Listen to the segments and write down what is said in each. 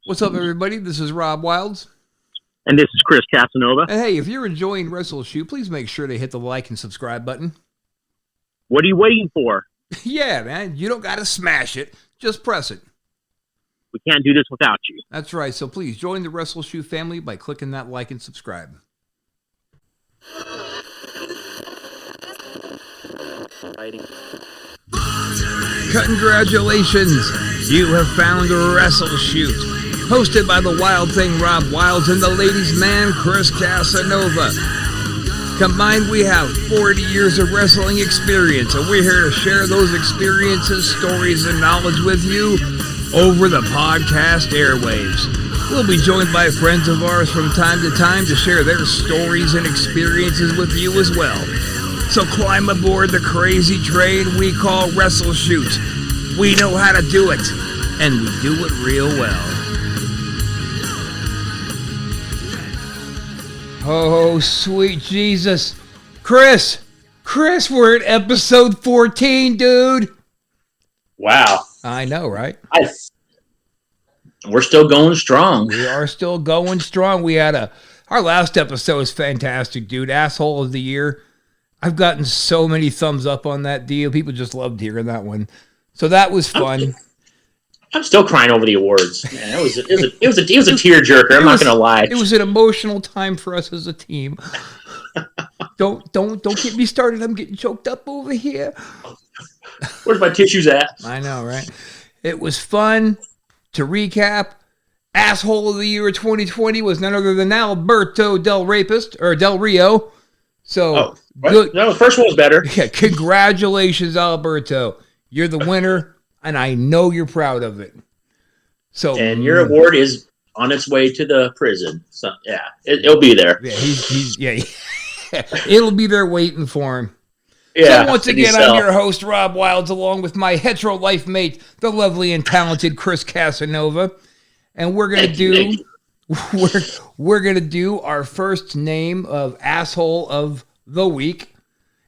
What's up, everybody? This is Rob Wilds. And this is Chris Casanova. And hey, if you're enjoying WrestleShoot, please make sure to hit the like and subscribe button. What are you waiting for? Yeah, man. You don't got to smash it. Just press it. We can't do this without you. That's right. So please join the WrestleShoot family by clicking that like and subscribe. Congratulations! You have found WrestleShoot. Hosted by the Wild Thing Rob Wilds and the ladies' man Chris Casanova. Combined, we have 40 years of wrestling experience, and we're here to share those experiences, stories, and knowledge with you over the podcast airwaves. We'll be joined by friends of ours from time to time to share their stories and experiences with you as well. So climb aboard the crazy train we call WrestleShoot. We know how to do it, and we do it real well. Oh, sweet Jesus. Chris, we're at episode 14, dude. Wow. I know, right? We're still going strong. We are still going strong. We had our last episode was fantastic, dude. Asshole of the year. I've gotten so many thumbs up on that deal. People just loved hearing that one. So that was fun. I'm still crying over the awards. Man, it was a tearjerker. I'm not gonna lie. It was an emotional time for us as a team. Don't get me started. I'm getting choked up over here. Where's my tissues at? I know, right? It was fun. To recap, Asshole of the Year 2020 was none other than Alberto Del Rio. So good. No, the first one was better. Yeah, congratulations, Alberto. You're the winner, and I know you're proud of it. So, and your award is on its way to the prison. So yeah, it'll be there. Yeah, it'll be there waiting for him. Yeah. So once again, I'm your host, Rob Wilds, along with my hetero life mate, the lovely and talented Chris Casanova, and we're gonna do our first name of asshole of the week.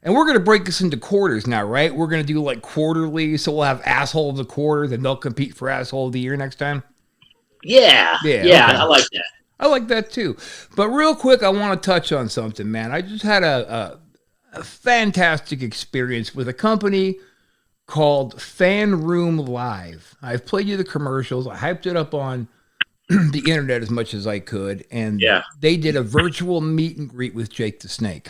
And we're going to break this into quarters now, right? We're going to do like quarterly, so we'll have asshole of the quarter, then they'll compete for asshole of the year next time. Yeah, okay. I like that. I like that too. But real quick, I want to touch on something, man. I just had a fantastic experience with a company called Fan Room Live. I've played you the commercials. I hyped it up on the internet as much as I could, and they did a virtual meet and greet with Jake the Snake.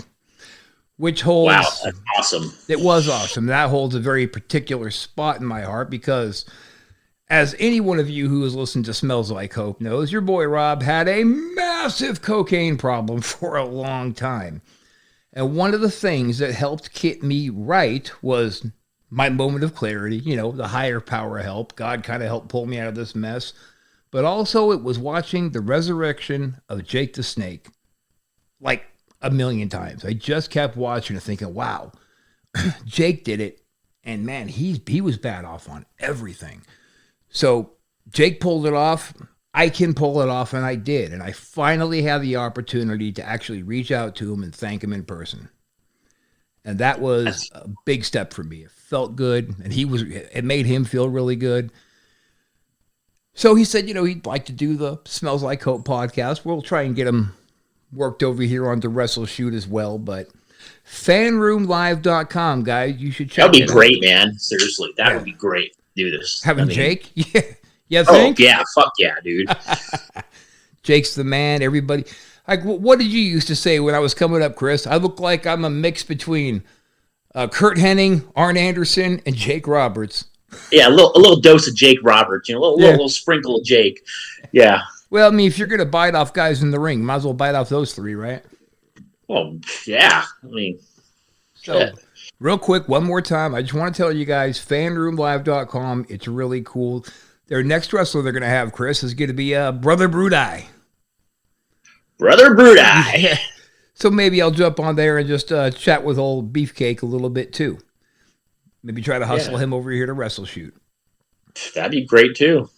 Which holds... Wow, that's awesome. It was awesome. That holds a very particular spot in my heart because, as any one of you who has listened to Smells Like Hope knows, your boy Rob had a massive cocaine problem for a long time. And one of the things that helped get me right was my moment of clarity. You know, the higher power help. God kind of helped pull me out of this mess. But also it was watching the resurrection of Jake the Snake. Like... a million times. I just kept watching and thinking, wow, Jake did it. And man, he was bad off on everything. So Jake pulled it off. I can pull it off. And I did. And I finally had the opportunity to actually reach out to him and thank him in person. And that was a big step for me. It felt good. And it made him feel really good. So he said, he'd like to do the Smells Like Hope podcast. We'll try and get him worked over here on the WrestleShoot as well, but fanroomlive.com, guys, you should check it out. That'd be great, man. Seriously, that would be great. Do this. Jake? Yeah. You think? Oh, yeah. Fuck yeah, dude. Jake's the man. Everybody. Like, what did you used to say when I was coming up, Chris? I look like I'm a mix between Kurt Hennig, Arn Anderson, and Jake Roberts. Yeah, a little dose of Jake Roberts. A little sprinkle of Jake. Yeah. Well, I mean, if you're going to bite off guys in the ring, might as well bite off those three, right? Well, yeah. I mean, so real quick, one more time, I just want to tell you guys, fanroomlive.com. It's really cool. Their next wrestler they're going to have, Chris, is going to be Brother Brudai. Brother Brudai. Yeah. So maybe I'll jump on there and just chat with old Beefcake a little bit too. Maybe try to hustle him over here to WrestleShoot. That'd be great too.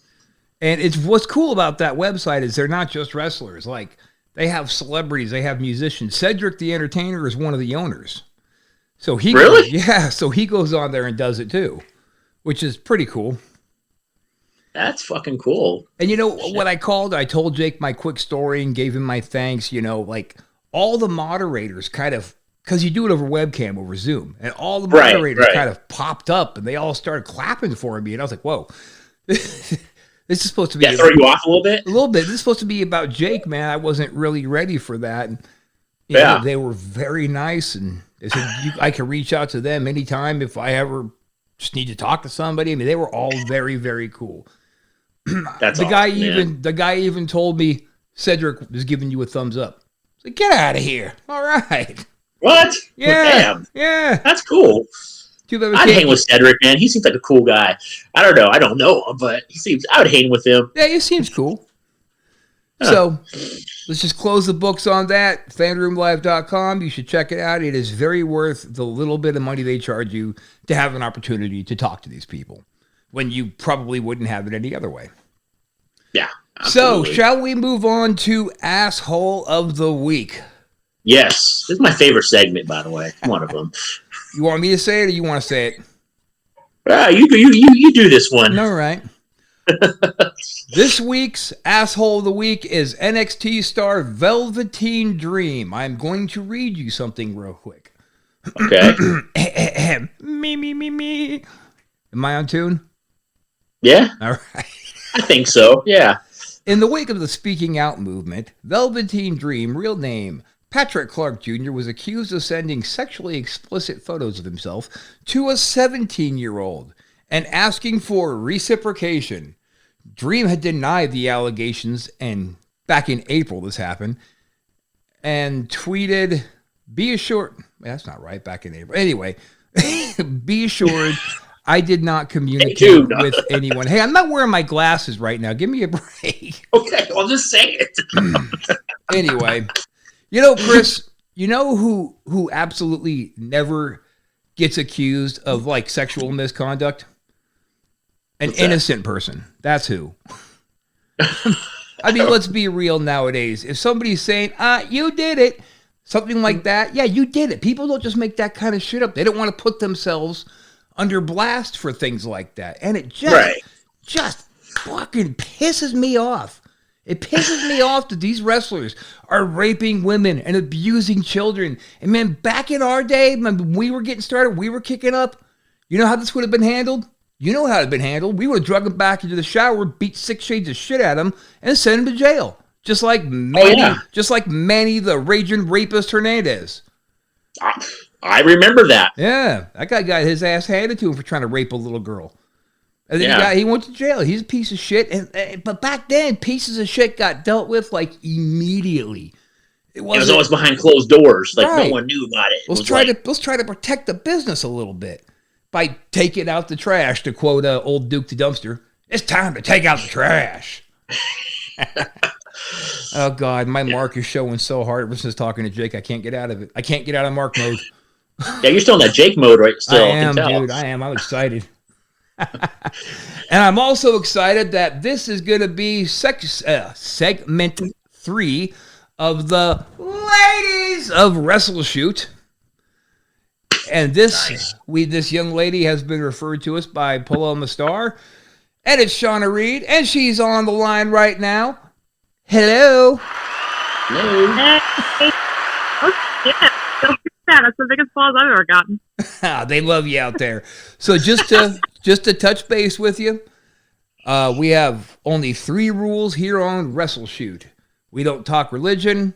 And it's what's cool about that website is they're not just wrestlers. Like, they have celebrities, they have musicians. Cedric the Entertainer is one of the owners. So he really? So he goes on there and does it too, which is pretty cool. That's fucking cool. And you know what I called? I told Jake my quick story and gave him my thanks. You know, like all the moderators kind of, because you do it over webcam, over Zoom, and all the moderators kind of popped up and they all started clapping for me. And I was like, whoa, this is supposed to be throw you off a little bit? A little bit. This is supposed to be about Jake, man. I wasn't really ready for that. And, you know, they were very nice. And they said, I can reach out to them anytime if I ever just need to talk to somebody. I mean, they were all very, very cool. That's the guy even told me Cedric was giving you a thumbs up. Like, get out of here. All right. What? Yeah. Damn. Yeah. That's cool. I'd hang with Cedric, man. He seems like a cool guy. I don't know. I don't know him, but I would hang with him. Yeah, he seems cool. So let's just close the books on that. Fanroomlive.com. You should check it out. It is very worth the little bit of money they charge you to have an opportunity to talk to these people when you probably wouldn't have it any other way. Yeah. Absolutely. So shall we move on to Asshole of the Week? Yes. This is my favorite segment, by the way. One of them. You want me to say it or you want to say it? You do this one. All right. This week's Asshole of the Week is NXT star Velveteen Dream. I'm going to read you something real quick. Okay. Me. Am I on tune? Yeah. All right. I think so. Yeah. In the wake of the Speaking Out movement, Velveteen Dream, real name Patrick Clark Jr., was accused of sending sexually explicit photos of himself to a 17-year-old and asking for reciprocation. Dream had denied the allegations, and back in April this happened, and tweeted, be assured, that's not right, back in April. Anyway, be assured I did not communicate with anyone. Hey, I'm not wearing my glasses right now. Give me a break. Okay, I'll just say it. Anyway, you know, Chris, you know who absolutely never gets accused of like sexual misconduct? An innocent person. That's who. I mean, let's be real nowadays. If somebody's saying, you did it, something like that, yeah, you did it. People don't just make that kind of shit up. They don't want to put themselves under blast for things like that. And it just fucking pisses me off. It pisses me off that these wrestlers are raping women and abusing children. And man, back in our day, when we were getting started, we were kicking up. You know how this would have been handled? You know how it had been handled. We would have drug him back into the shower, beat 6 shades of shit at him, and sent him to jail. Just like Manny the Raging Rapist Hernandez. I remember that. Yeah, that guy got his ass handed to him for trying to rape a little girl. And then he went to jail. He's a piece of shit. But back then, pieces of shit got dealt with like immediately. It was always behind closed doors. Like no one knew about it. Let's try to protect the business a little bit by taking out the trash. To quote old Duke the Dumpster, it's time to take out the trash. Oh God, my mark is showing so hard. Ever since talking to Jake, I can't get out of it. I can't get out of mark mode. Yeah, you're still in that Jake mode, right? Still, I am, dude. I am. I'm excited. And I'm also excited that this is going to be segment 3 of the Ladies of WrestleShoot. And this young lady has been referred to us by Paloma Star. And it's Shawna Reed, and she's on the line right now. Hello. Hey. Oh, yeah. That's the biggest applause I've ever gotten. They love you out there. So just to touch base with you, we have only 3 rules here on WrestleShoot. We don't talk religion,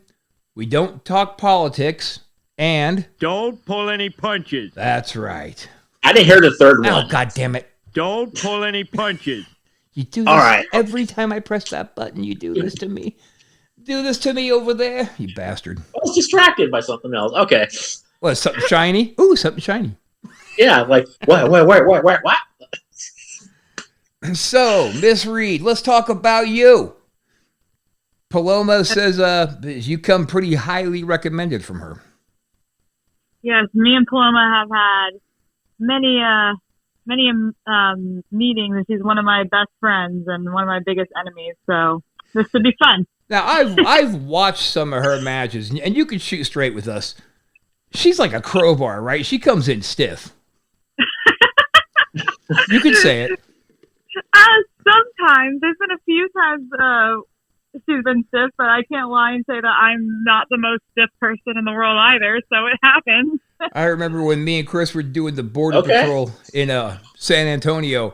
we don't talk politics, and don't pull any punches. That's right. I didn't hear the third one. Oh, God damn it. Don't pull any punches. You do this every time I press that button. You do this to me. Do this to me over there, you bastard. I was distracted by something else. Okay. What, something shiny? Ooh, something shiny. Yeah, like, what? So, Miss Reed, let's talk about you. Paloma says you come pretty highly recommended from her. Yes, me and Paloma have had many meetings, and she's one of my best friends and one of my biggest enemies, so this should be fun. Now, I've watched some of her matches, and you can shoot straight with us. She's like a crowbar, right? She comes in stiff. You can say it. Sometimes. There's been a few times she's been stiff, but I can't lie and say that I'm not the most stiff person in the world either, so it happens. I remember when me and Chris were doing the Border Patrol in San Antonio,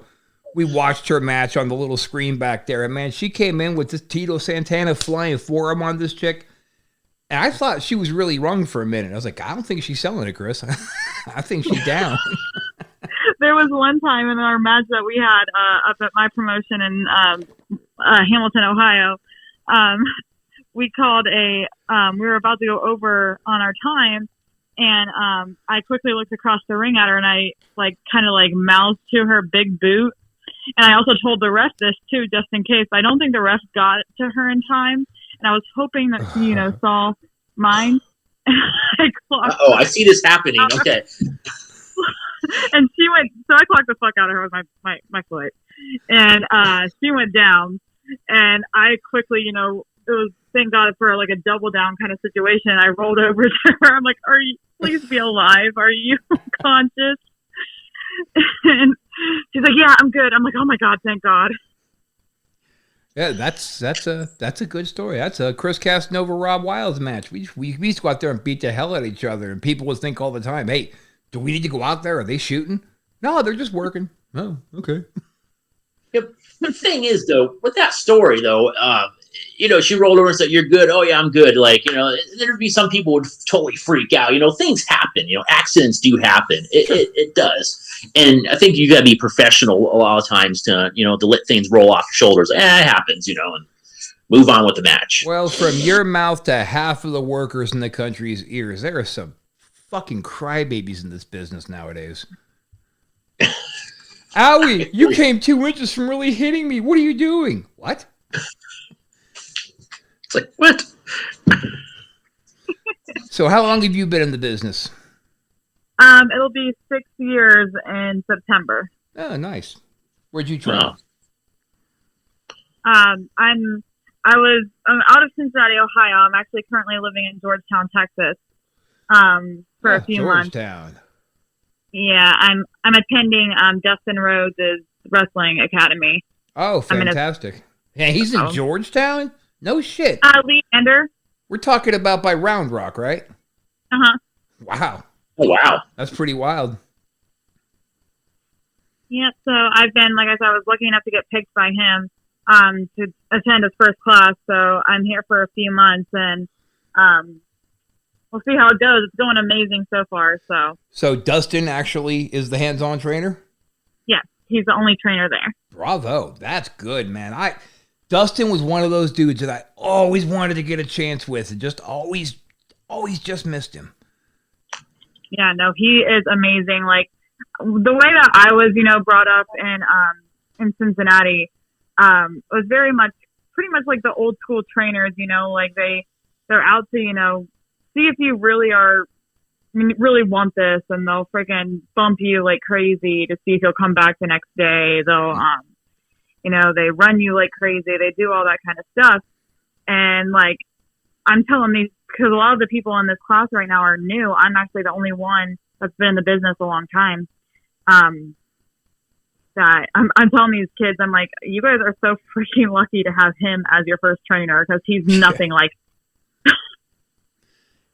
we watched her match on the little screen back there, and man, she came in with this Tito Santana flying forearm on this chick, and I thought she was really rung for a minute. I was like, I don't think she's selling it, Chris. I think she's down. There was one time in our match that we had up at my promotion in Hamilton, Ohio. We called we were about to go over on our time, and I quickly looked across the ring at her, and I kind of mouthed to her big boot. And I also told the ref this too, just in case. I don't think the ref got to her in time, and I was hoping that she, saw mine. I see this happening. Okay. And she went, so I clocked the fuck out of her with my foot, and she went down, and I quickly, it was, thank God for a double down kind of situation. I rolled over to her. I'm like, please be alive. Are you conscious? And she's like, yeah, I'm good. I'm like, oh my God, thank God. Yeah, that's a good story. That's a Chris Casanova Rob Wilds match. We used to go out there and beat the hell out of each other, and people would think all the time, hey, do we need to go out there? Are they shooting? No, they're just working. Oh, okay. Yep. The thing is, though, with that story, though, she rolled over and said, "You're good." Oh yeah, I'm good. There'd be some people would totally freak out. Things happen. Accidents do happen. It does. And I think you got to be professional a lot of times to let things roll off your shoulders. It happens. And move on with the match. Well, from your mouth to half of the workers in the country's ears, there are some fucking crybabies in this business nowadays. Owie, you came 2 inches from really hitting me. What are you doing? What? It's like, what? So how long have you been in the business? It'll be 6 years in September. Oh, nice. Where'd you train? Wow. I'm out of Cincinnati, Ohio. I'm actually currently living in Georgetown, Texas. For a few months. Georgetown. Yeah, I'm attending Dustin Rhodes' wrestling academy. Oh, fantastic. Yeah, he's in Georgetown? No shit. Leander. We're talking about by Round Rock, right? Uh-huh. Wow. Oh, wow. That's pretty wild. Yeah, so I've been, like I said, I was lucky enough to get picked by him to attend his first class. So I'm here for a few months, and we'll see how it goes. It's going amazing so far. So Dustin actually is the hands-on trainer? Yeah, he's the only trainer there. Bravo. That's good, man. Dustin was one of those dudes that I always wanted to get a chance with, and just always just missed him. Yeah, no, he is amazing. The way that I was, brought up in Cincinnati, was very much, pretty much like the old school trainers. They're out to, see if you really really want this, and they'll freaking bump you like crazy to see if you'll come back the next day. They'll, they run you like crazy. They do all that kind of stuff. And I'm telling these, because a lot of the people in this class right now are new. I'm actually the only one that's been in the business a long time. That I'm telling these kids, I'm like, you guys are so freaking lucky to have him as your first trainer, because he's nothing like.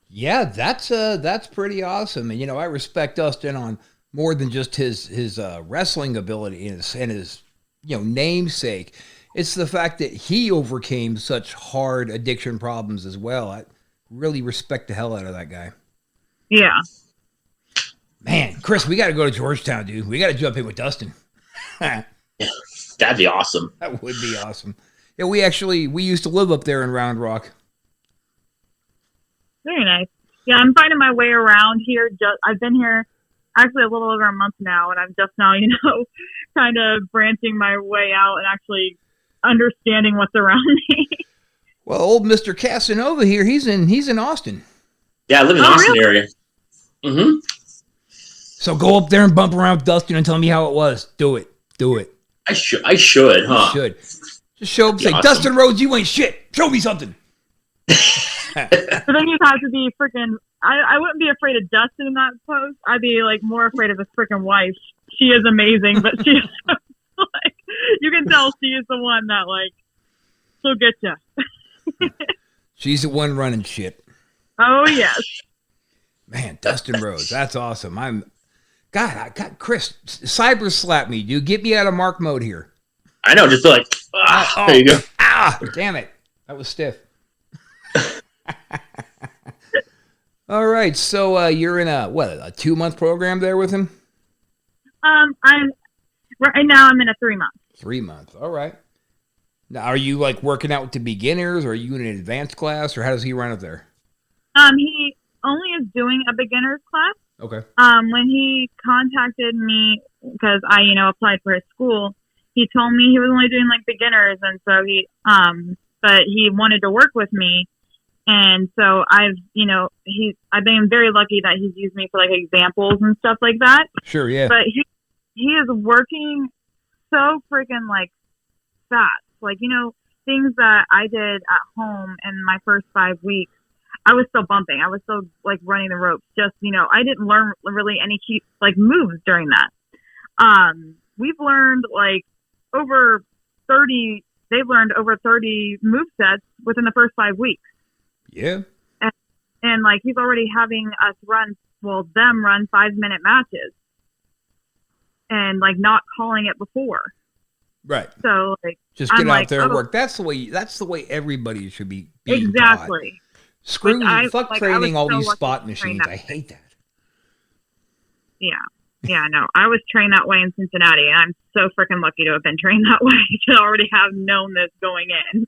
Yeah, that's pretty awesome. And I respect Dustin on more than just his wrestling ability and his namesake. It's the fact that he overcame such hard addiction problems as well. I really respect the hell out of that guy. Yeah. Man, Chris, we got to go to Georgetown, dude. We got to jump in with Dustin. Yeah, that'd be awesome. That would be awesome. Yeah, we used to live up there in Round Rock. Very nice. Yeah, I'm finding my way around here. I've been here actually a little over a month now, and I'm just now, kind of branching my way out and actually understanding what's around me. Well, old Mr. Casanova here, he's in Austin. Yeah, I live in the Austin area. Mm-hmm. So go up there and bump around with Dustin and tell me how it was. Do it. I should, huh? You should. Just show up and say, awesome. Dustin Rhodes, you ain't shit. Show me something. So then you have to be freaking. I wouldn't be afraid of Dustin in that post. I'd be more afraid of his freaking wife. She is amazing, but she is You can tell she is the one that, like, she'll get you. She's the one running shit. Oh, yes. Man, Dustin Rhodes. That's awesome. I got Chris, cyber slap me, dude. Get me out of Mark mode here. I know, just like, there you go. Damn it. That was stiff. All right. So you're in a 2-month program there with him? Right now I'm in a 3-month. 3 months. All right. Now, are you like working out with the beginners, or are you in an advanced class, or how does he run it there? He only is doing a beginner's class. Okay. When he contacted me, because I, applied for his school, he told me he was only doing like beginners, and so but he wanted to work with me, and so I've been very lucky that he's used me for like examples and stuff like that. Sure, yeah. But he is working so freaking like fast, like things that I did at home in my first 5 weeks. I was still bumping. I was still like running the ropes. Just, I didn't learn really any key like moves during that. We've learned like they've learned over 30 move sets within the first 5 weeks. Yeah. And like he's already having us run 5-minute matches and like not calling it before. Right. So like just get out there and work. That's the way everybody should be being exactly. taught. Screw fuck training all these spot machines. I hate that. Yeah, no. I was trained that way in Cincinnati, and I'm so freaking lucky to have been trained that way to already have known this going in.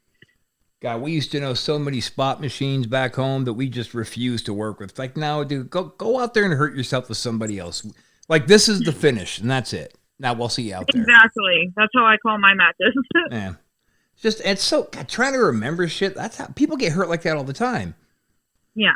God, we used to know so many spot machines back home that we just refused to work with. Like, no, dude, go out there and hurt yourself with somebody else. Like, this is the finish, and that's it. Now we'll see you out there. Exactly. That's how I call my matches. Yeah. It's so, God, trying to remember shit. That's how people get hurt like that all the time. Yeah.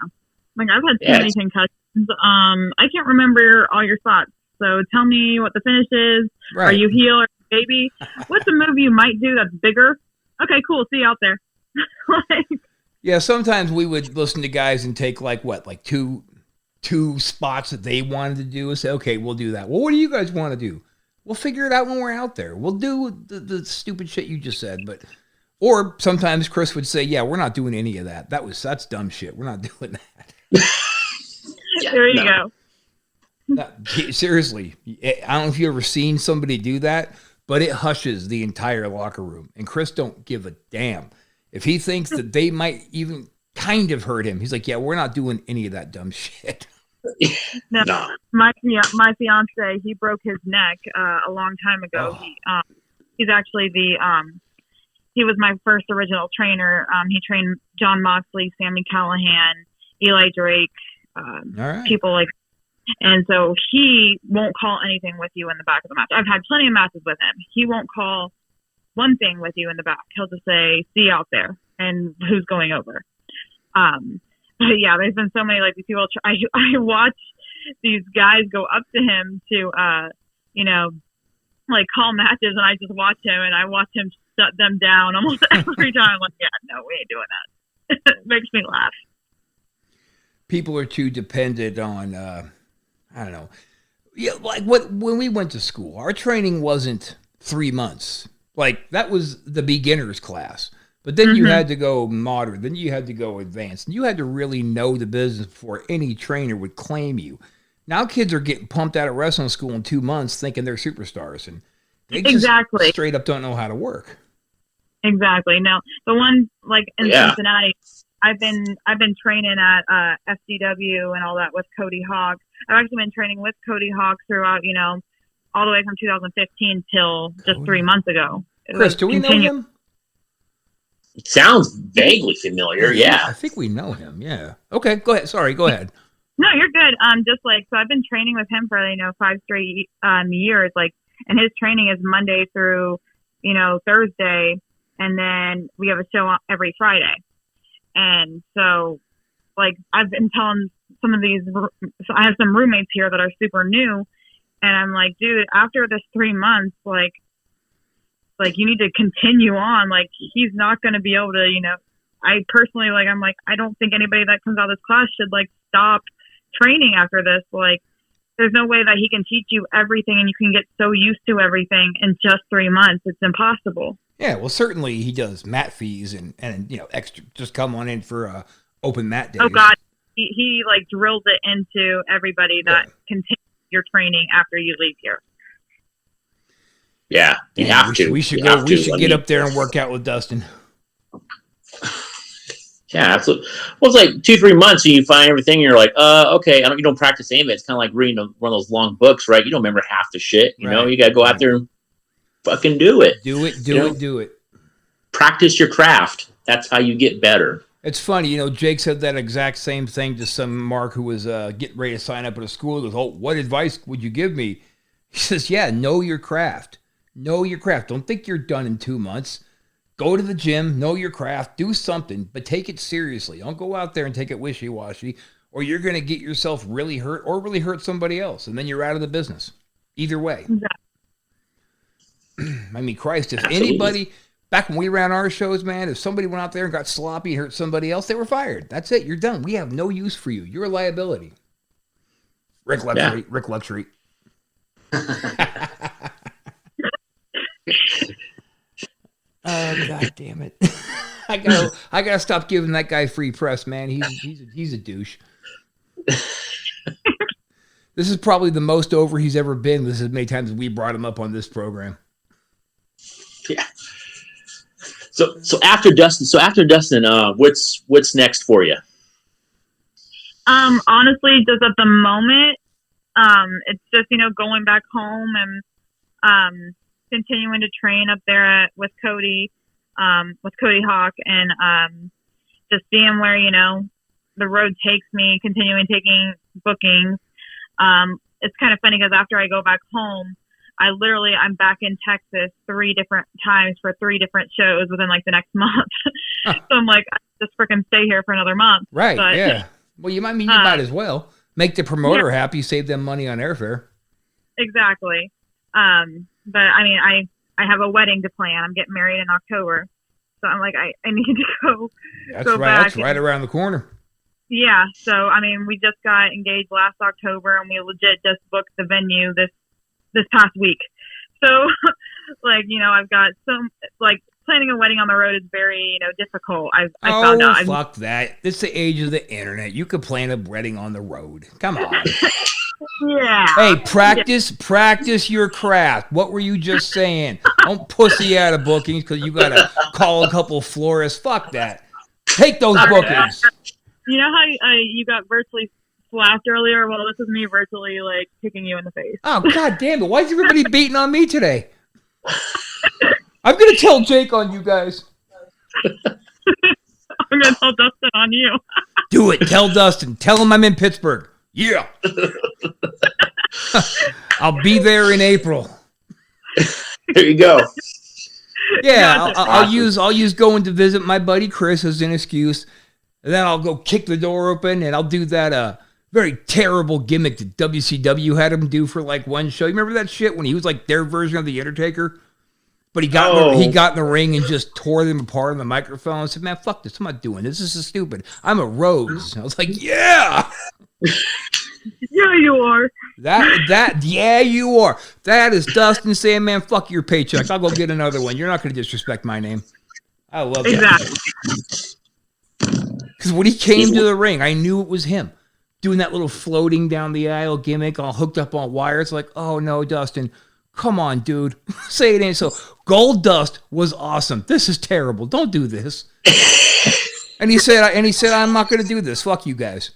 Like, I've had too many concussions. I can't remember all your spots. So tell me what the finish is. Right. Are you heel or baby? What's a move you might do that's bigger? Okay, cool. See you out there. Yeah, sometimes we would listen to guys and take like two spots that they wanted to do and say, okay, we'll do that. Well, what do you guys want to do? We'll figure it out when we're out there. We'll do the stupid shit you just said. Or sometimes Chris would say, yeah, we're not doing any of that. That's dumb shit. We're not doing that. There you go. No, seriously, I don't know if you've ever seen somebody do that, but it hushes the entire locker room. And Chris don't give a damn. If he thinks that they might even kind of hurt him, he's like, yeah, we're not doing any of that dumb shit. No. My fiance, he broke his neck a long time ago. Oh. He's actually he was my first original trainer. He trained John Moxley, Sami Callihan, Eli Drake, people like. And so he won't call anything with you in the back of the match. I've had plenty of matches with him. He won't call one thing with you in the back. He'll just say, see you out there, and who's going over. But yeah, there's been so many like these people. I watch these guys go up to him to, like call matches, and I just watch him, and I watch him shut them down almost every time. I'm like, yeah, no, we ain't doing that. It makes me laugh. People are too dependent on, I don't know. Yeah, like when we went to school, our training wasn't 3 months. Like that was the beginner's class. But then you had to go modern, then you had to go advanced, and you had to really know the business before any trainer would claim you. Now kids are getting pumped out of wrestling school in 2 months thinking they're superstars, and they just straight up don't know how to work. Exactly. No, the one like in Cincinnati, I've been training at FCW and all that with Cody Hawk. I've actually been training with Cody Hawk throughout, all the way from 2015 till just 3 months ago. Chris, do we know him? It sounds vaguely familiar, yeah. I think we know him, yeah. Okay, go ahead. Sorry, go ahead. No, you're good. So I've been training with him for 5 straight years. Like, and his training is Monday through Thursday, and then we have a show every Friday. And so, like, I've been telling some of these. So I have some roommates here that are super new, and I'm like, dude, after this 3 months, like you need to continue on. Like, he's not going to be able to, I personally, like, I'm like, I don't think anybody that comes out of this class should, like, stop training after this. Like, there's no way that he can teach you everything and you can get so used to everything in just 3 months. It's impossible. Yeah, well, certainly he does mat fees and extra. Just come on in for open mat days. Oh God, he like drills it into everybody that continues your training after you leave here. Yeah, you have to. We should get up there and work out with Dustin. Yeah, absolutely. Well, it's like 2-3 months and you find everything and you're like, okay, you don't practice any of it. It's kind of like reading one of those long books, right? You don't remember half the shit. You know, you got to go out there and fucking do it. Do it. Practice your craft. That's how you get better. It's funny, Jake said that exact same thing to some Mark who was getting ready to sign up at a school. He goes, "Oh, what advice would you give me?" He says, "Yeah, know your craft. Know your craft. Don't think you're done in 2 months. Go to the gym, know your craft, do something, but take it seriously. Don't go out there and take it wishy-washy, or you're going to get yourself really hurt or really hurt somebody else, and then you're out of the business. Either way." I mean, Christ, if anybody, back when we ran our shows, man, if somebody went out there and got sloppy and hurt somebody else, they were fired. That's it. You're done. We have no use for you. You're a liability. Rick Luxury. Oh, God damn it. I gotta stop giving that guy free press, man. He's a douche. This is probably the most over he's ever been. This is as many times as we brought him up on this program. Yeah. So after Dustin, what's next for you? Honestly, just at the moment, it's just, going back home and continuing to train up there with Cody Hawk, and just seeing where, the road takes me, continuing taking bookings. It's kind of funny because after I go back home, I'm back in Texas 3 different times for 3 different shows within like the next month. So I'm like, I just freaking stay here for another month. Right. But, yeah. Well, you might as well make the promoter happy, save them money on airfare. Exactly. But I mean, I have a wedding to plan. I'm getting married in October. So I'm like, I need to go. That's right around the corner. Yeah. So, I mean, we just got engaged last October and we legit just booked the venue this past week. So like, I've got some, like, planning a wedding on the road is very, difficult. I found out. Fuck that. It's the age of the internet. You could plan a wedding on the road. Come on. Yeah. Hey, practice your craft. What were you just saying? Don't pussy out of bookings because you got to call a couple florists. Fuck that. Take those bookings. You know how you got virtually slapped earlier? Well, this is me virtually, like, kicking you in the face. Oh, God damn it. Why is everybody beating on me today? I'm going to tell Jake on you guys. I'm going to tell Dustin on you. Do it. Tell Dustin. Tell him I'm in Pittsburgh. Yeah. I'll be there in April. There you go. Yeah, I'll use going to visit my buddy Chris as an excuse. And then I'll go kick the door open and I'll do that very terrible gimmick that WCW had him do for like one show. You remember that shit when he was like their version of The Undertaker? But he got in the ring and just tore them apart on the microphone and said, "Man, fuck this. I'm not doing this. This is stupid. I'm a Rose." I was like, yeah. Yeah, you are. Yeah, you are. That is Dustin saying, "Man, fuck your paycheck. I'll go get another one. You're not going to disrespect my name." I love that. Exactly. Because when he came to the ring, I knew it was him. Doing that little floating down the aisle gimmick, all hooked up on wires. Like, oh no, Dustin. Come on, dude. Say it ain't so. Gold Dust was awesome. This is terrible. Don't do this. And he said, I'm not going to do this. Fuck you guys.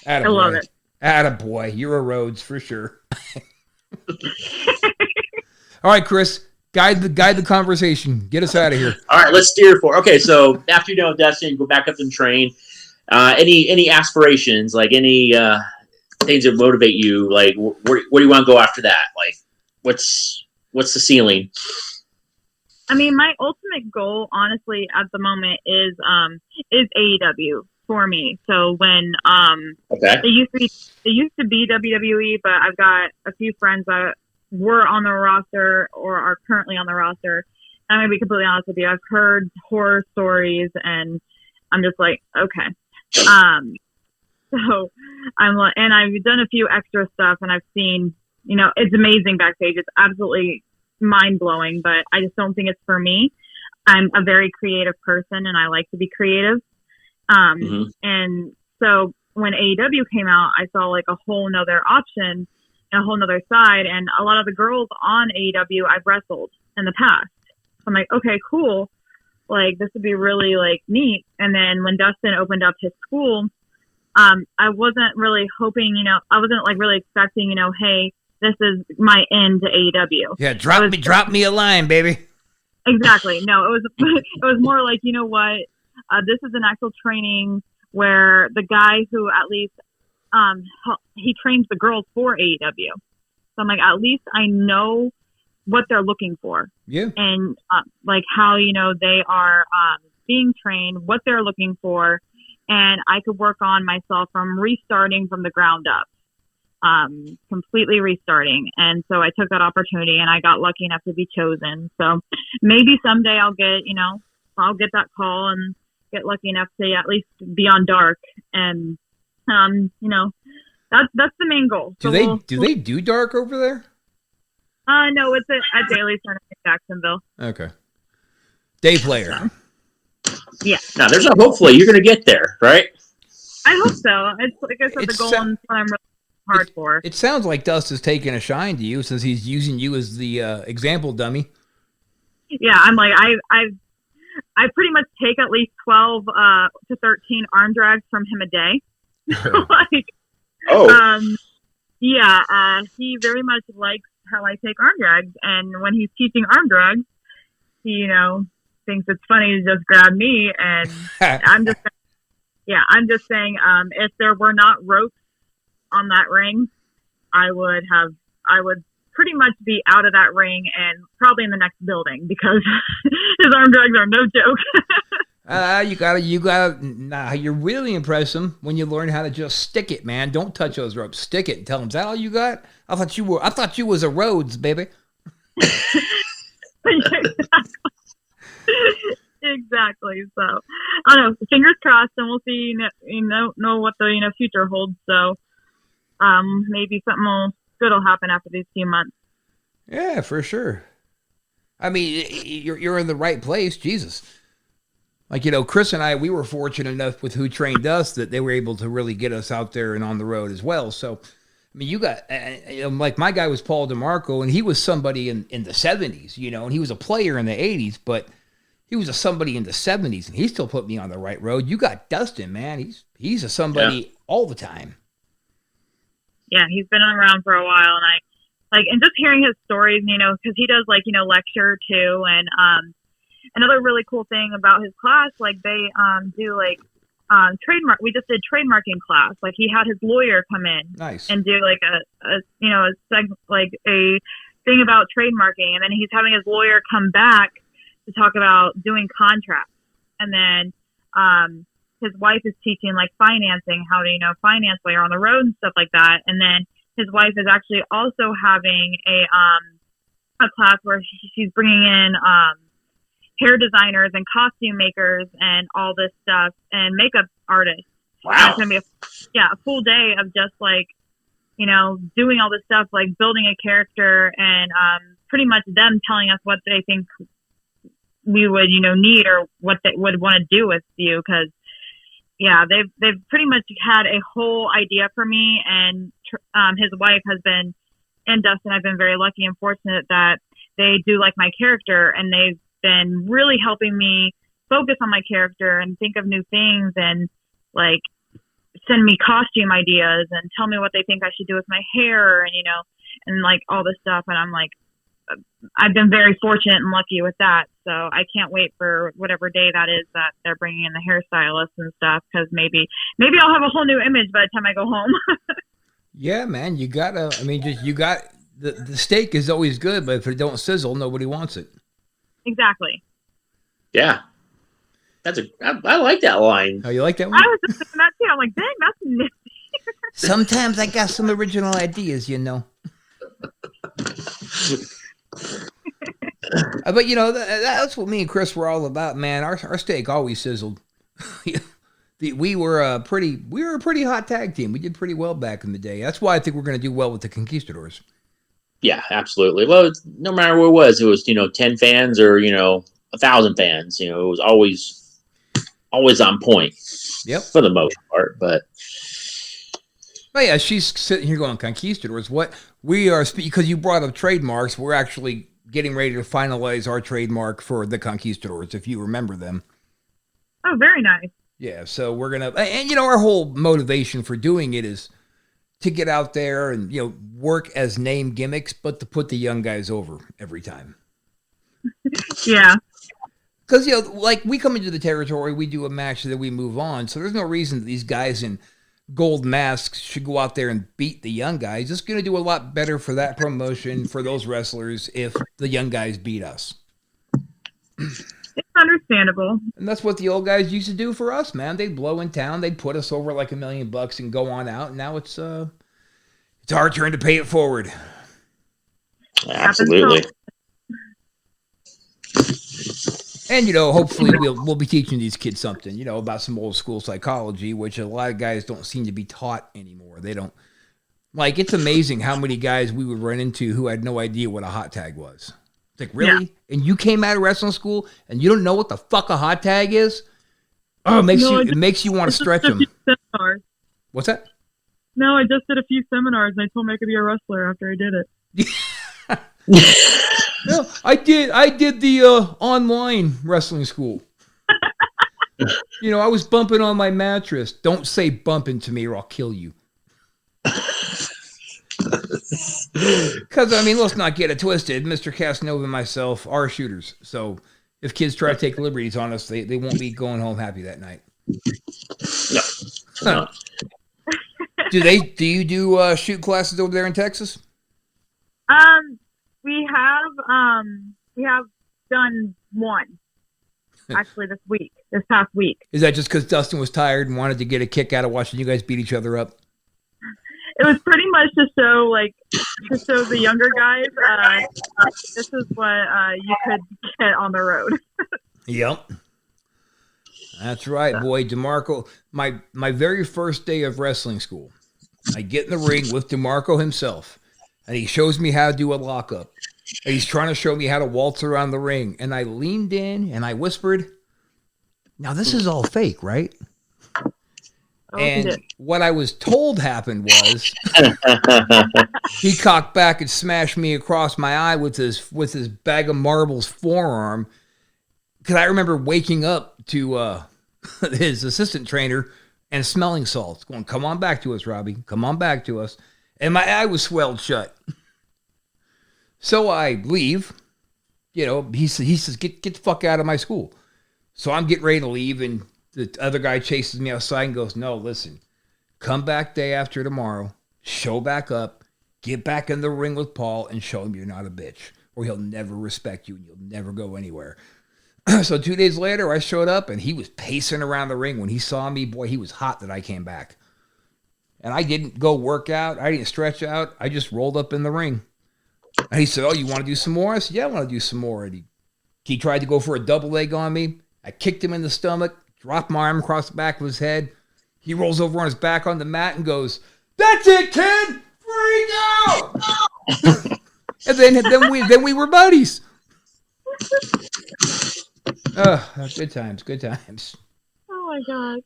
Attaboy. I love it. Attaboy. You're a Rhodes for sure. All right, Chris. Guide the conversation. Get us out of here. All right, let's steer for. Okay, so after you're done with Dustin, you go back up and train. Any aspirations, like any things that motivate you? Like, where do you want to go after that? Like, what's the ceiling? I mean, my ultimate goal, honestly, at the moment is AEW for me. So when it used to be WWE, but I've got a few friends that were on the roster or are currently on the roster. I'm gonna be completely honest with you. I've heard horror stories, and I'm just like, okay. So and I've done a few extra stuff, and I've seen, it's amazing backstage. It's absolutely mind blowing, but I just don't think it's for me. I'm a very creative person, and I like to be creative. And so when AEW came out, I saw like a whole nother option, a whole nother side. And a lot of the girls on AEW I've wrestled in the past. I'm like, okay, cool. Like, this would be really like neat. And then when Dustin opened up his school, I wasn't really hoping, I wasn't like really expecting, hey, this is my end to AEW. Yeah. Drop me a line, baby. Exactly. No, it was more like, you know what? This is an actual training where the guy who at least he trains the girls for AEW. So I'm like, at least I know what they're looking for. Yeah. And like how, they are being trained, what they're looking for. And I could work on myself from restarting from the ground up, completely restarting. And so I took that opportunity, and I got lucky enough to be chosen. So maybe someday I'll get that call and get lucky enough to at least be on Dark. And, that's the main goal. Do they do Dark over there? No, it's at Daily Center in Jacksonville. Okay. Day player. Yeah. Now, there's a hopefully you're going to get there, right? I hope so. It's like I said, the goal and what I'm really hard for. It sounds like Dust is taking a shine to you since he's using you as the example dummy. Yeah, I'm like I pretty much take at least 12 to 13 arm drags from him a day. He very much likes how I take arm drags, and when he's teaching arm drags, he thinks it's funny to just grab me, and I'm just saying if there were not ropes on that ring, I would pretty much be out of that ring and probably in the next building, because his arm drags are no joke. You really impress him when you learn how to just stick it, man. Don't touch those ropes. Stick it and tell him, is that all you got? I thought you was a Rhodes, baby. Exactly. So I don't know. Fingers crossed, and we'll see. Know what the future holds. So maybe something good will happen after these few months. Yeah, for sure. I mean, you're in the right place, Jesus. Like, Chris and I, we were fortunate enough with who trained us that they were able to really get us out there and on the road as well. So, I mean, you got, like my guy was Paul DeMarco, and he was somebody in the 70s, and he was a player in the 80s, but he was somebody in the 70s, and he still put me on the right road. You got Dustin, man. He's a somebody all the time. Yeah, he's been around for a while, and and just hearing his stories, because he does lecture too, and another really cool thing about his class, like they do trademark. We just did trademarking class. Like he had his lawyer come in, nice, and do a thing about trademarking, and then he's having his lawyer come back to talk about doing contracts, and then his wife is teaching financing, how to finance while you're on the road and stuff like that, and then his wife is actually also having a class where she's bringing in hair designers and costume makers and all this stuff and makeup artists. Wow. And it's going to be a full day of just doing all this stuff, building a character, and pretty much them telling us what they think we would, need, or what they would want to do with you. Cause they've pretty much had a whole idea for me, and his wife has been, and Dustin, I've been very lucky and fortunate that they do like my character, and they've been really helping me focus on my character and think of new things, and send me costume ideas and tell me what they think I should do with my hair, and and all this stuff. And I'm I've been very fortunate and lucky with that. So I can't wait for whatever day that is that they're bringing in the hairstylists and stuff, because maybe I'll have a whole new image by the time I go home. Yeah, man, you gotta. I mean, the steak is always good, but if it don't sizzle, nobody wants it. Exactly. Yeah. I like that line. Oh, you like that one? I was just thinking that too. I'm like, dang, that's nifty. Sometimes I got some original ideas, But that's what me and Chris were all about, man. Our steak always sizzled. We were a pretty hot tag team. We did pretty well back in the day. That's why I think we're going to do well with the Conquistadors. Yeah, absolutely. Well, no matter what it was 10 fans or 1,000 fans. It was always on point. Yep, for the most part. But yeah, she's sitting here going Conquistadors. What we are because you brought up trademarks. We're actually getting ready to finalize our trademark for the Conquistadors, if you remember them. Oh, very nice. Yeah, so we're gonna, and our whole motivation for doing it is to get out there and work as name gimmicks, but to put the young guys over every time. Yeah, because like we come into the territory, we do a match, then we move on. So there's no reason that these guys in gold masks should go out there and beat the young guys. It's going to do a lot better for that promotion, for those wrestlers, if the young guys beat us. it's understandable. And that's what the old guys used to do for us, man. They'd blow in town, they'd put us over like $1 million and go on out. And now it's our turn to pay it forward. Absolutely. And hopefully we'll be teaching these kids something, about some old school psychology, which a lot of guys don't seem to be taught anymore. They don't it's amazing how many guys we would run into who had no idea what a hot tag was. It's like, really? Yeah. And you came out of wrestling school and you don't know what the fuck a hot tag is? Oh, it makes you want to stretch them. What's that? No, I just did a few seminars and I told me I could be a wrestler after I did it. No, I did the online wrestling school. I was bumping on my mattress. Don't say bumping to me or I'll kill you. Because, let's not get it twisted. Mr. Casanova and myself are shooters. So if kids try to take liberties on us, they won't be going home happy that night. No. Do you do shoot classes over there in Texas? We have done one actually this past week. Is that just because Dustin was tired and wanted to get a kick out of watching you guys beat each other up? It was pretty much to show the younger guys, this is what you could get on the road. Yep. That's right, boy. DeMarco, my very first day of wrestling school, I get in the ring with DeMarco himself, and he shows me how to do a lockup. And he's trying to show me how to waltz around the ring. And I leaned in and I whispered, now this is all fake, right? And what I was told happened was he cocked back and smashed me across my eye with his bag of marbles forearm. Because I remember waking up to his assistant trainer and smelling salts going, come on back to us, Robbie. Come on back to us. And my eye was swelled shut. So I leave. He says, get the fuck out of my school. So I'm getting ready to leave, and the other guy chases me outside and goes, no, listen, come back day after tomorrow, show back up, get back in the ring with Paul, and show him you're not a bitch, or he'll never respect you, and you'll never go anywhere. So 2 days later, I showed up, and he was pacing around the ring. When he saw me, boy, he was hot that I came back. And I didn't go work out. I didn't stretch out. I just rolled up in the ring. And he said, oh, you want to do some more? I said, yeah, I want to do some more. And he tried to go for a double leg on me. I kicked him in the stomach, dropped my arm across the back of his head. He rolls over on his back on the mat and goes, that's it, kid! Freak out! And then we were buddies. Good times. Oh, my God.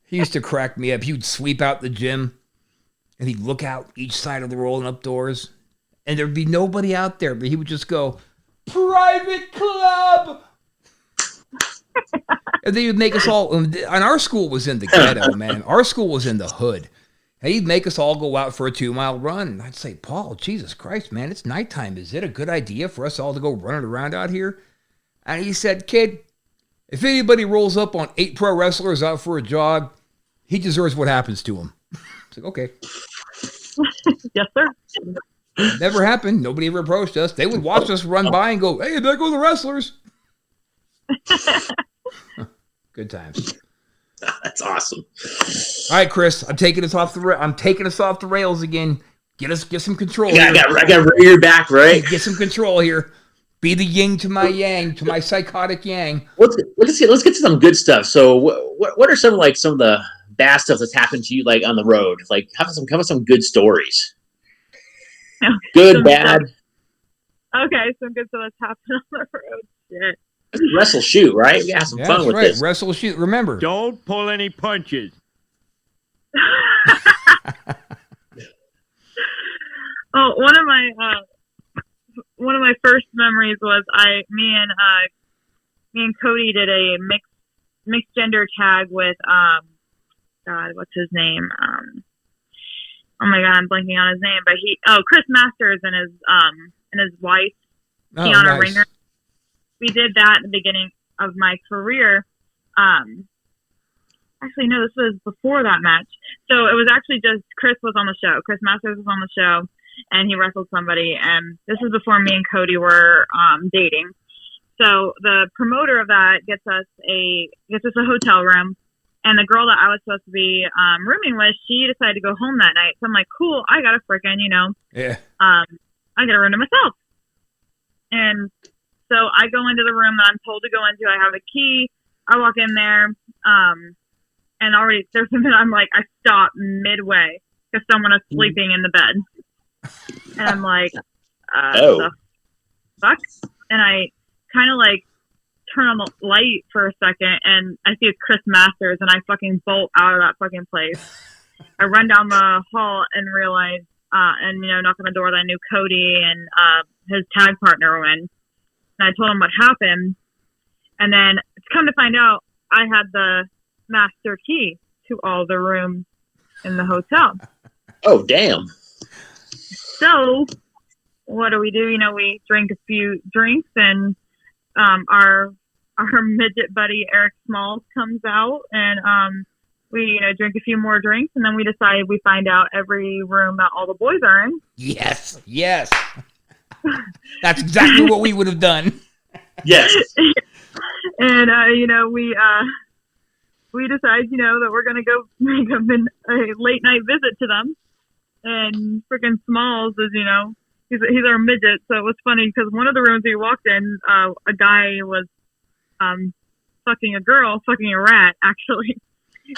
He used to crack me up. He would sweep out the gym, and he'd look out each side of the rolling up doors, and there'd be nobody out there, but he would just go, private club! And then he'd make us all, and our school was in the ghetto, man. Our school was in the hood. And he'd make us all go out for a 2-mile run. And I'd say, Paul, Jesus Christ, man, it's nighttime. Is it a good idea for us all to go running around out here? And he said, kid, if anybody rolls up on 8 pro wrestlers out for a jog, he deserves what happens to him. I was like, okay. Yes, sir. Never happened. Nobody ever approached us. They would watch us run by and go, hey, there go the wrestlers. Good times. That's awesome. All right, Chris, I'm taking us off the rails again. Get some control. I got your back, right? Get some control here. Be the yin to my yang, to my psychotic yang. What's let's get to some good stuff. So what are some of the bad stuff that's happened to you like on the road? Like have some good stories. Good, bad. Okay, some good stuff that's happened on the road. Shit. WrestleShoot, right? We have some fun with this. WrestleShoot. Remember, Don't pull any punches. Oh, one of my first memories was me and Cody did a mixed gender tag with God, what's his name? Oh my God, I'm blanking on his name, but Chris Masters and his wife, Shawna Reed. We did that at the beginning of my career. Actually, no, this was before that match. So it was actually just Chris was on the show. Chris Masters was on the show, and he wrestled somebody. And this is before me and Cody were dating. So the promoter of that gets us a hotel room, and the girl that I was supposed to be rooming with, she decided to go home that night. So I'm like, cool, I got a freaking, I got a room to myself. And so I go into the room that I'm told to go into. I have a key. I walk in there, and already there's a minute I'm like, I stop midway because someone is sleeping in the bed, and I'm like, the fuck? And I kind of like turn on the light for a second, and I see it's Chris Masters, and I fucking bolt out of that fucking place. I run down the hall and realize, and knock on the door that I knew Cody and his tag partner were in. And I told him what happened, and then to come to find out, I had the master key to all the rooms in the hotel. Oh, damn. So what do? We drink a few drinks, and our midget buddy Eric Smalls comes out, and we drink a few more drinks, and then we decide we find out every room that all the boys are in. Yes. That's exactly what we would have done. Yes. And we decide that we're gonna go make a late night visit to them. And freaking Smalls is he's our midget, so it was funny because one of the rooms we walked in, a guy was fucking a rat actually.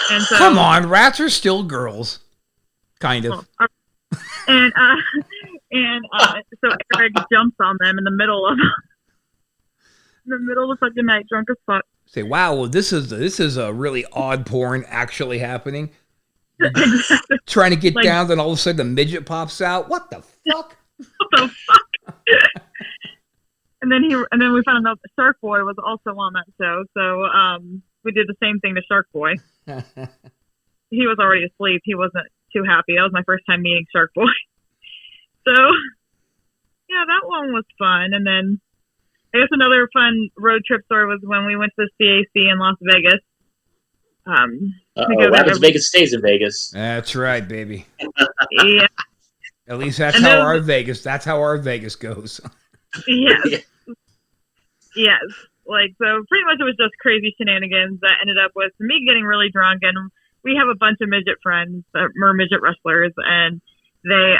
And so, come on, rats are still girls, kind of. Well, so Eric jumps on them in the middle of the fucking night, drunk as fuck. Say, wow, well, this is a really odd porn actually happening. Trying to get down, then all of a sudden a midget pops out. What the fuck? What the fuck? and then we found out that Shark Boy was also on that show, so we did the same thing to Shark Boy. He was already asleep. He wasn't too happy. That was my first time meeting Shark Boy. So, yeah, that one was fun. And then I guess another fun road trip story was when we went to the CAC in Las Vegas. What happens Vegas stays in Vegas. That's right, baby. Yeah. At least that's how our Vegas goes. Yes. Yes. Like, so pretty much it was just crazy shenanigans that ended up with me getting really drunk, and we have a bunch of midget friends that are midget wrestlers, and they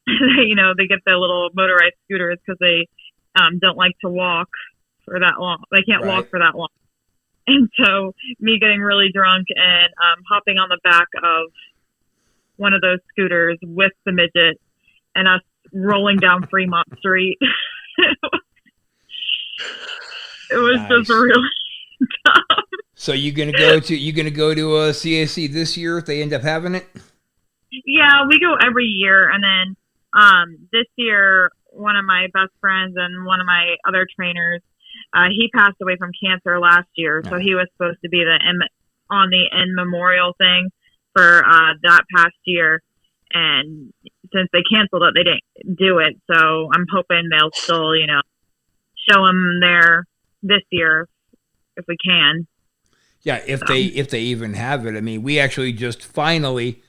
they get their little motorized scooters because they don't like to walk for that long. They can't walk for that long. And so me getting really drunk and hopping on the back of one of those scooters with the midget and us rolling down Fremont Street. It was just really tough. So you gonna go to a CAC this year if they end up having it? Yeah, we go every year, and then this year one of my best friends and one of my other trainers, he passed away from cancer last year, so he was supposed to be on the in memorial thing for that past year, and since they canceled it, they didn't do it. So I'm hoping they'll still, show him there this year if we can. Yeah, if they even have it. I mean, we actually just finally,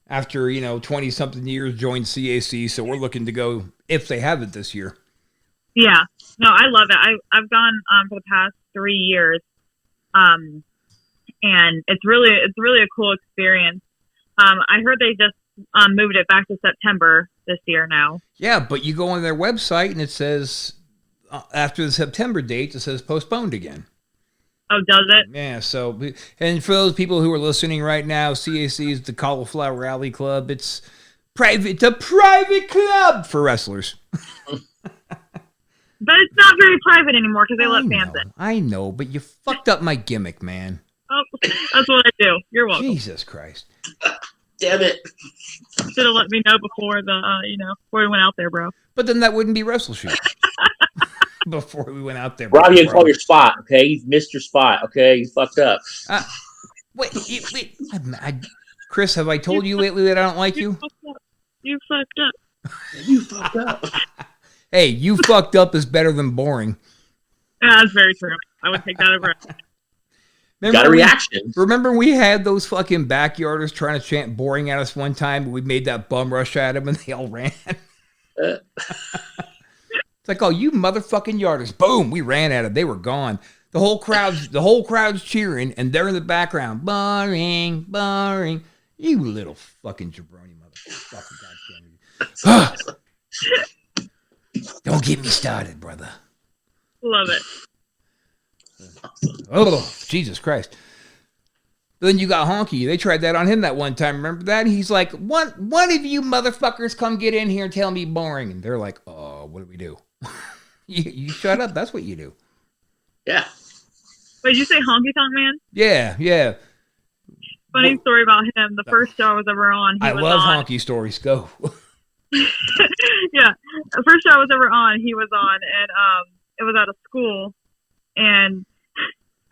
after 20-something years, joined CAC, so we're looking to go if they have it this year. Yeah, no, I love it. I've gone for the past 3 years, and it's really a cool experience. I heard they just moved it back to September this year now. Yeah, but you go on their website and it says after the September date, it says postponed again. Oh, does it? Yeah, so, and for those people who are listening right now, CAC is the Cauliflower Alley Club. It's a private club for wrestlers. But it's not very private anymore because they let fans in. I know, but you fucked up my gimmick, man. Oh, that's what I do. You're welcome. Jesus Christ. Damn it. Should have let me know before before we went out there, bro. But then that wouldn't be WrestleShoot. Before we went out there. Rob, you didn't call your spot, okay? You've missed your spot, okay? You fucked up. Wait. Chris, have I told you lately that I don't like you? You fucked up. You fucked up. Hey, you fucked up is better than boring. Yeah, that's very true. I would take that over. Got a reaction. Remember we had those fucking backyarders trying to chant boring at us one time, but we made that bum rush at them and they all ran. It's like, oh, you motherfucking yarders. Boom, we ran at them. They were gone. The whole crowd's cheering, and they're in the background. Boring, boring. You little fucking jabroni motherfucker. Goddamn you. Don't get me started, brother. Love it. Oh, Jesus Christ. Then you got Honky. They tried that on him that one time. Remember that? He's like, one of you motherfuckers come get in here and tell me boring. And they're like, oh, what do we do? you shut up. That's what you do. Yeah. Wait, did you say Honky Tonk Man? Yeah. Funny story about him. The first show I was ever on, I love honky stories. Go. Yeah. The first show I was ever on, he was on, and it was at a school. And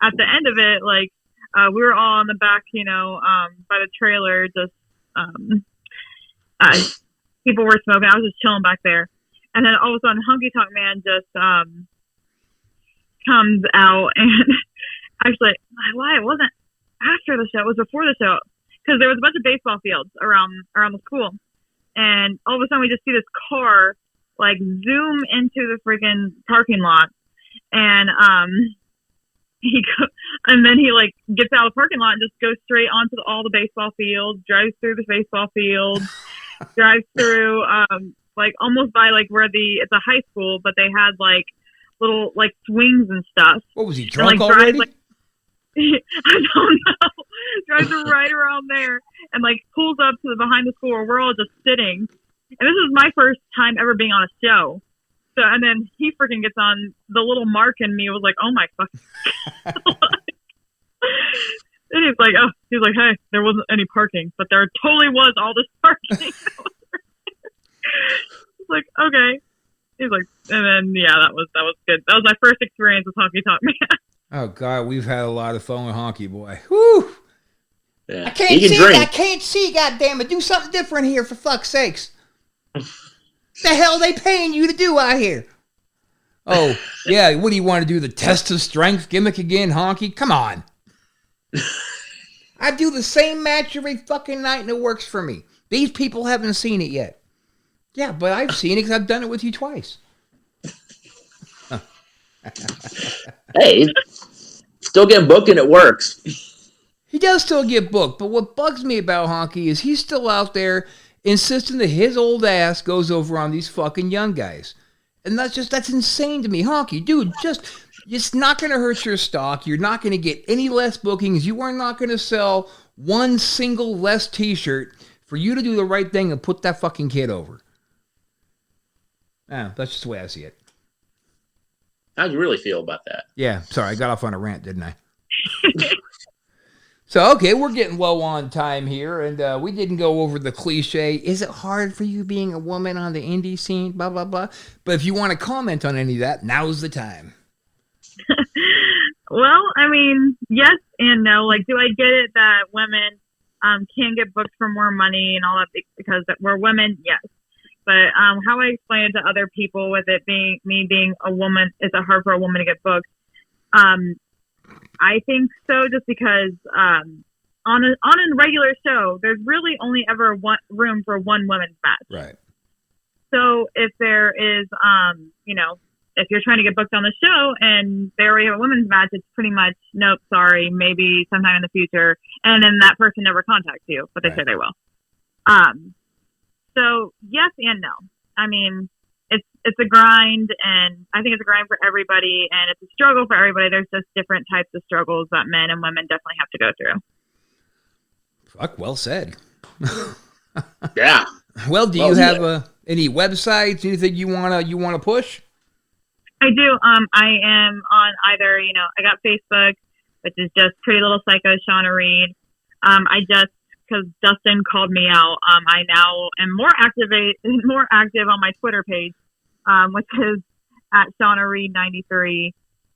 at the end of it, like, we were all on the back, by the trailer, just people were smoking. I was just chilling back there. And then all of a sudden, Honky Tonk Man just comes out. And actually, it wasn't after the show. It was before the show. Because there was a bunch of baseball fields around the school. And all of a sudden, we just see this car, like, zoom into the freaking parking lot. And then he like gets out of the parking lot and just goes straight onto all the baseball fields, drives through the baseball fields, drives through like almost by like where it's a high school, but they had like little like swings and stuff. What was he, drunk and, like, already? I don't know. Drives right around there and like pulls up to the behind the school where we're all just sitting. And this is my first time ever being on a show. So, and then he freaking gets on. The little mark in me was like, oh my fuck. And he's like, hey, there wasn't any parking, but there totally was all this parking. It's like, okay. He's like, and then that was good. That was my first experience with Honky Tonk Man. Oh God, we've had a lot of fun with Honky Boy. Whoo! Yeah. I can't see. God damn it! Do something different here, for fuck's sakes. The hell are they paying you to do out here? Oh, yeah, what do you want to do, the test of strength gimmick again, Honky? Come on. I do the same match every fucking night and it works for me. These people haven't seen it yet. Yeah, but I've seen it because I've done it with you twice. Hey, still getting booked and it works. He does still get booked, but what bugs me about Honky is he's still out there insisting that his old ass goes over on these fucking young guys. And that's insane to me. Honky, dude, it's not going to hurt your stock. You're not going to get any less bookings. You are not going to sell one single less t-shirt for you to do the right thing and put that fucking kid over. That's just the way I see it. How do you really feel about that? Yeah, sorry, I got off on a rant, didn't I? So, okay, we're getting low on time here, and we didn't go over the cliche, is it hard for you being a woman on the indie scene, blah, blah, blah. But if you want to comment on any of that, now's the time. Well, I mean, yes and no. Like, do I get it that women can get booked for more money and all that because we're women? Yes. But how I explain it to other people with it being me being a woman, is it hard for a woman to get booked? I think so, just because on a regular show, there's really only ever one room for one women's match. Right. So if there is, if you're trying to get booked on the show and they already have a women's match, it's pretty much, nope, sorry, maybe sometime in the future. And then that person never contacts you, but they say they will. So yes and no. I mean, it's it's a grind, and I think it's a grind for everybody, and it's a struggle for everybody. There's just different types of struggles that men and women definitely have to go through. Fuck, well said. Yeah. Well, do you have any websites, anything you wanna push? I do. I am on either, I got Facebook, which is just Pretty Little Psycho Shawna Reed. Because Dustin called me out, I now am more active on my Twitter page, which is at Shawna Reed 93.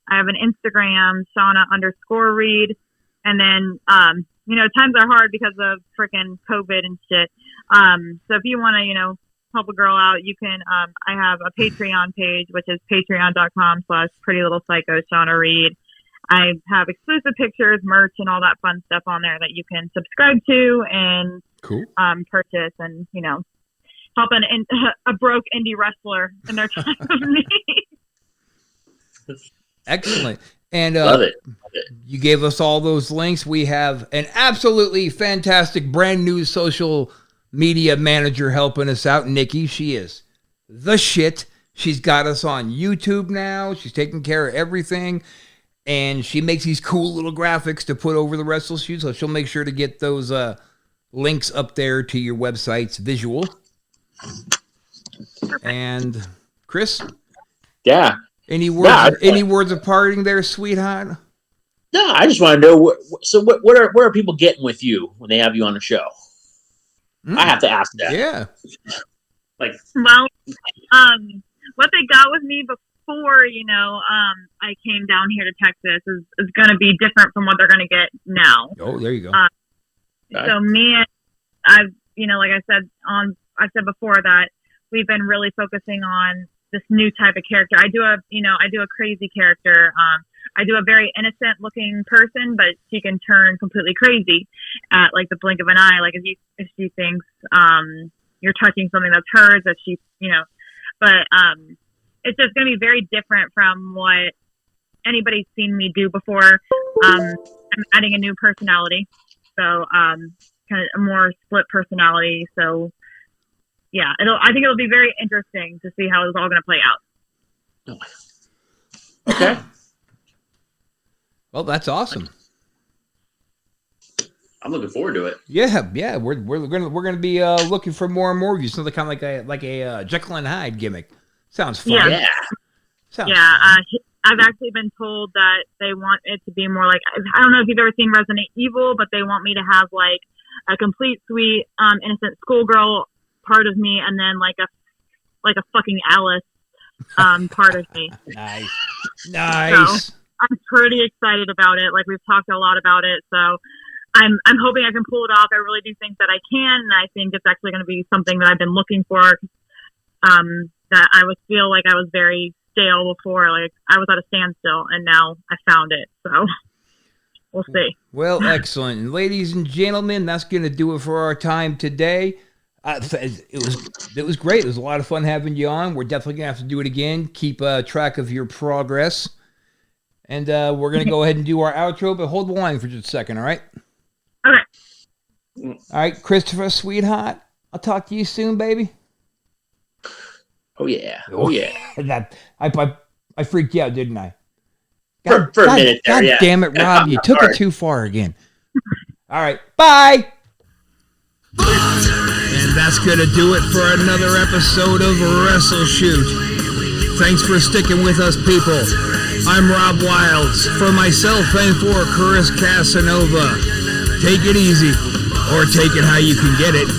I have an Instagram, Shawna_Reed. And then, times are hard because of freaking COVID and shit. So if you want to, help a girl out, you can, I have a Patreon page, which is patreon.com/PrettyLittlePsycho Shawna Reed. I have exclusive pictures, merch, and all that fun stuff on there that you can subscribe to and purchase and, help a broke indie wrestler in their time of need. Excellent. And Love it. You gave us all those links. We have an absolutely fantastic brand new social media manager helping us out, Nikki. She is the shit. She's got us on YouTube now. She's taking care of everything. And she makes these cool little graphics to put over the WrestleShoot. So she'll make sure to get those links up there to your website's visual. And Chris? Yeah. Any words of parting there, sweetheart? No, I just want to know. What are people getting with you when they have you on the show? I have to ask that. Yeah. What they got with me before, I came down here to Texas is going to be different from what they're going to get now. Oh, there you go. So me and I've, like I said before that we've been really focusing on this new type of character. I do a crazy character. I do a very innocent looking person, but she can turn completely crazy at like the blink of an eye. Like if she thinks, you're touching something that's hers, if she, but, it's just going to be very different from what anybody's seen me do before. I'm adding a new personality. So, kind of a more split personality. So yeah, I think it'll be very interesting to see how it's all going to play out. Okay. Well, that's awesome. I'm looking forward to it. Yeah. We're gonna be looking for more and more of you. Something kind of like a Jekyll and Hyde gimmick. Sounds fun. Yeah. I've actually been told that they want it to be more like, I don't know if you've ever seen Resident Evil, but they want me to have like a complete sweet, innocent schoolgirl part of me, and then like a fucking Alice part of me. Nice. So I'm pretty excited about it. Like we've talked a lot about it, so I'm hoping I can pull it off. I really do think that I can, and I think it's actually going to be something that I've been looking for. That I would feel like I was very stale before, like I was at a standstill, and now I found it. So we'll see. Well, excellent. And ladies and gentlemen, that's going to do it for our time today. It was great. It was a lot of fun having you on. We're definitely going to have to do it again. Keep track of your progress. And we're going to go ahead and do our outro, but hold the line for just a second, all right? Okay. All right, Christopher, sweetheart, I'll talk to you soon, baby. Oh yeah. That I freaked you out, didn't I? For a minute there, God damn it, Rob, you took it too far again. All right, bye. And that's gonna do it for another episode of WrestleShoot. Thanks for sticking with us, people. I'm Rob Wilds. For myself and for Chris Casanova. Take it easy, or take it how you can get it.